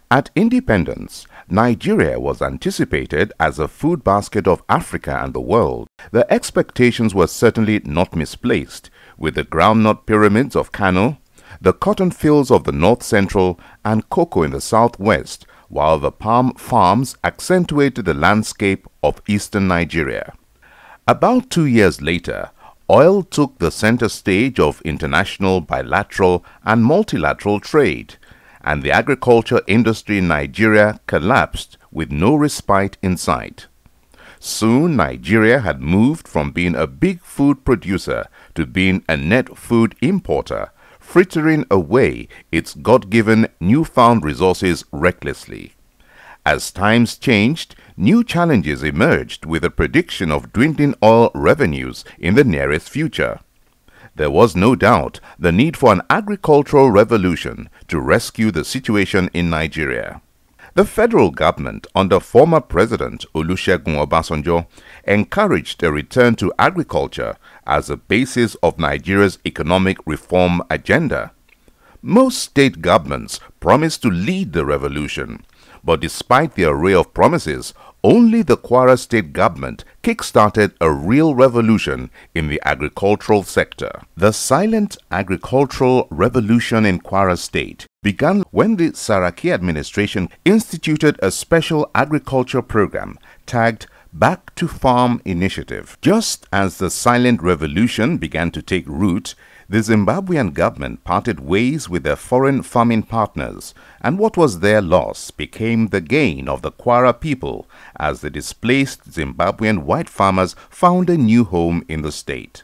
At independence, Nigeria was anticipated as a food basket of Africa and the world. The expectations were certainly not misplaced, with the groundnut pyramids of Kano, the cotton fields of the north central, and cocoa in the southwest, while the palm farms accentuated the landscape of eastern Nigeria. About 2 years later, oil took the center stage of international bilateral and multilateral trade, and the agriculture industry in Nigeria collapsed with no respite in sight. Soon Nigeria had moved from being a big food producer to being a net food importer, frittering away its God-given newfound resources recklessly. As times changed, new challenges emerged with the prediction of dwindling oil revenues in the nearest future. There was no doubt the need for an agricultural revolution to rescue the situation in Nigeria. The federal government under former President Olusegun Obasanjo encouraged a return to agriculture as a basis of Nigeria's economic reform agenda. Most state governments promised to lead the revolution, but despite the array of promises, only the Kwara State government kick-started a real revolution in the agricultural sector. The silent agricultural revolution in Kwara State began when the Saraki administration instituted a special agriculture program tagged Back to Farm Initiative. Just as the silent revolution began to take root, the Zimbabwean government parted ways with their foreign farming partners, and what was their loss became the gain of the Kwara people as the displaced Zimbabwean white farmers found a new home in the state.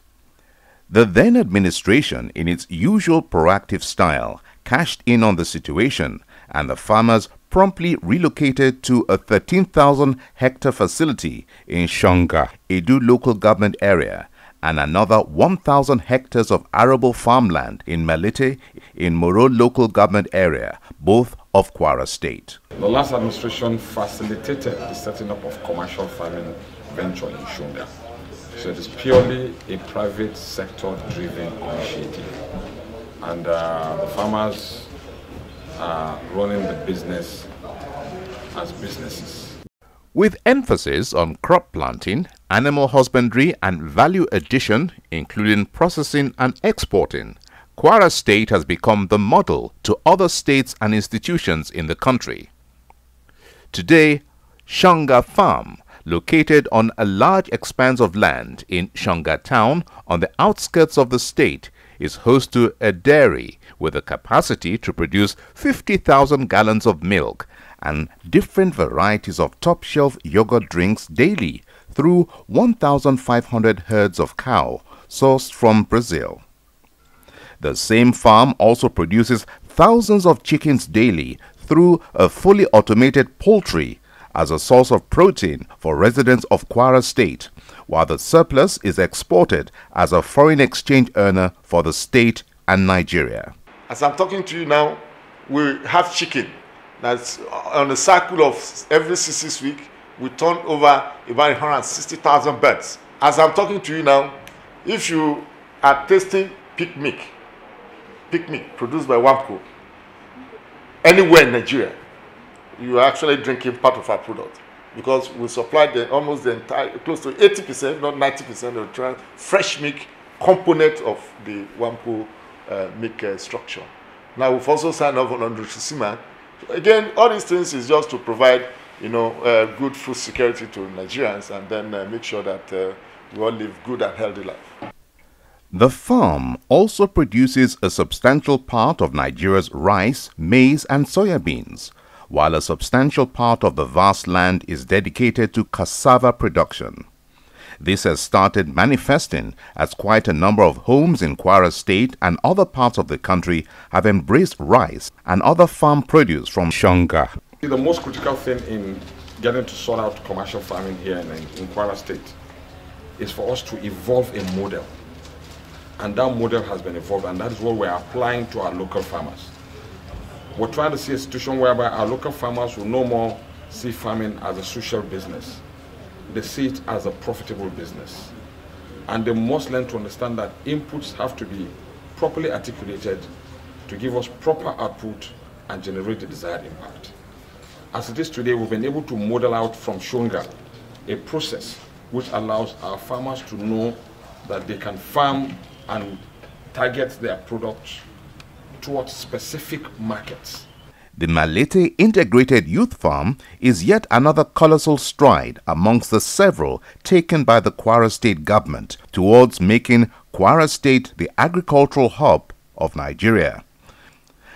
The then administration, in its usual proactive style, cashed in on the situation, and the farmers promptly relocated to a 13,000-hectare facility in Shonga, Edo local government area, and another 1,000 hectares of arable farmland in Malete in Moro local government area, both of Kwara State. The last administration facilitated the setting up of commercial farming venture in Shonga. So it is purely a private sector driven initiative. And the farmers are running the business as businesses. With emphasis on crop planting, animal husbandry and value addition, including processing and exporting, Kwara State has become the model to other states and institutions in the country. Today, Shonga Farm, located on a large expanse of land in Shonga town on the outskirts of the state, is host to a dairy with the capacity to produce 50,000 gallons of milk and different varieties of top-shelf yogurt drinks daily through 1,500 herds of cow sourced from Brazil. The same farm also produces thousands of chickens daily through a fully automated poultry as a source of protein for residents of Kwara State, while the surplus is exported as a foreign exchange earner for the state and Nigeria. As I'm talking to you now, we have chicken that's on a cycle of every 6 weeks. We turn over about 160,000 birds. As I'm talking to you now, if you are tasting pig milk produced by Wamco, anywhere in Nigeria, you are actually drinking part of our product, because we supply almost the entire, close to 80%, not 90% of the fresh milk component of the Wamco milk structure. Now we've also signed off on Nutrisima. Again, all these things is just to provide, good food security to Nigerians, and then make sure that we all live good and healthy life. The farm also produces a substantial part of Nigeria's rice, maize and soya beans, while a substantial part of the vast land is dedicated to cassava production. This has started manifesting as quite a number of homes in Kwara State and other parts of the country have embraced rice and other farm produce from Shonga. The most critical thing in getting to sort out commercial farming here in Kwara State is for us to evolve a model. And that model has been evolved, and that is what we're applying to our local farmers. We're trying to see a situation whereby our local farmers will no more see farming as a social business. They see it as a profitable business. And they must learn to understand that inputs have to be properly articulated to give us proper output and generate the desired impact. As it is today, we've been able to model out from Shonga a process which allows our farmers to know that they can farm and target their products towards specific markets. The Malete Integrated Youth Farm is yet another colossal stride amongst the several taken by the Kwara State government towards making Kwara State the agricultural hub of Nigeria.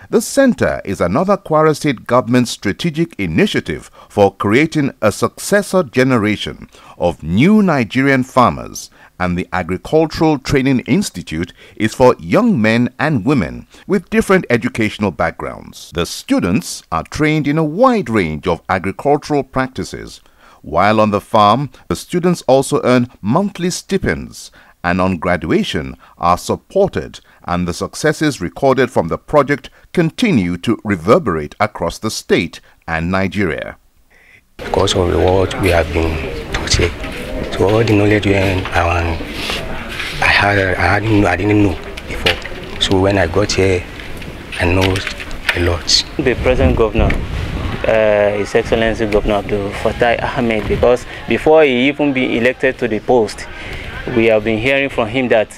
The center is another Kwara State government strategic initiative for creating a successor generation of new Nigerian farmers, and the Agricultural Training Institute is for young men and women with different educational backgrounds. The students are trained in a wide range of agricultural practices. While on the farm, the students also earn monthly stipends and on graduation are supported, and the successes recorded from the project continue to reverberate across the state and Nigeria. Because of the what we have been taught here, so all the knowledge I didn't know before. So when I got here, I know a lot. The present governor, His Excellency Governor Abdul Fattah Ahmed, because before he even be elected to the post, we have been hearing from him that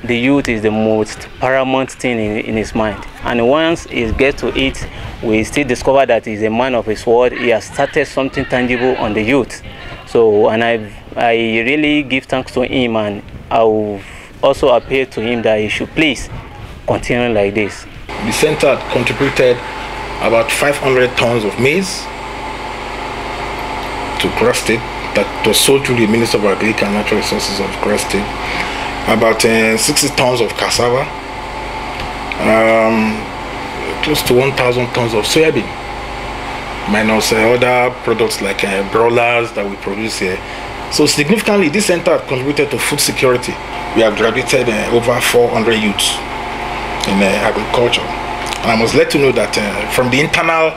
the youth is the most paramount thing in his mind. And once he gets to it, we still discover that he's a man of his word. He has started something tangible on the youth. So, and I really give thanks to him, and I will also appeal to him that he should please continue like this. The center contributed about 500 tons of maize to Kwara State that was sold through the Minister of Agriculture and Natural Resources of Kwara State. About 60 tons of cassava, close to 1,000 tons of soybean, minus other products like broilers that we produce here. So significantly, this center contributed to food security. We have graduated over 400 youths in agriculture. And I must let you know that from the internal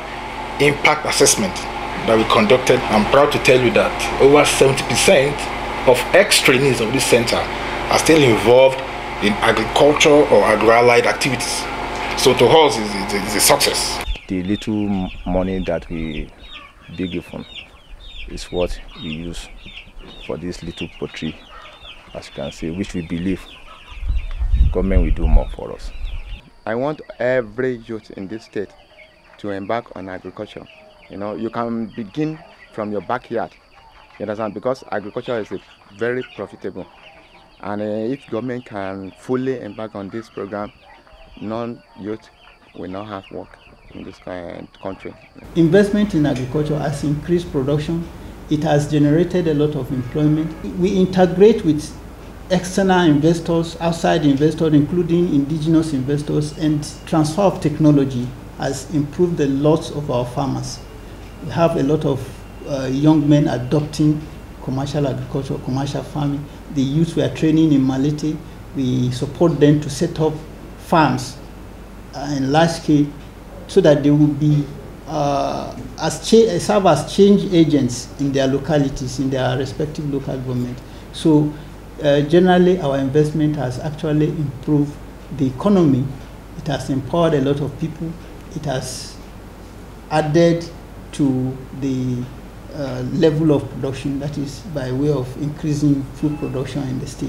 impact assessment that we conducted, I'm proud to tell you that over 70% of ex-trainees of this center are still involved in agriculture or agro-allied activities. So to us, it's a success. The little money that we be given is what we use for this little pottery, as you can see, which we believe government will do more for us. I want every youth in this state to embark on agriculture. You know, you can begin from your backyard, you understand, because agriculture is very profitable. And if government can fully embark on this program, non-youth will not have work in this country. Investment in agriculture has increased production. It has generated a lot of employment. We integrate with external investors, outside investors, including indigenous investors, and transfer of technology has improved the lots of our farmers. We have a lot of young men adopting commercial agriculture, commercial farming. The youth we are training in Malete, we support them to set up farms in large scale so that they will be serve as change agents in their localities, in their respective local government. So generally our investment has actually improved the economy. It has empowered a lot of people. It has added to the level of production, that is by way of increasing food production in the state.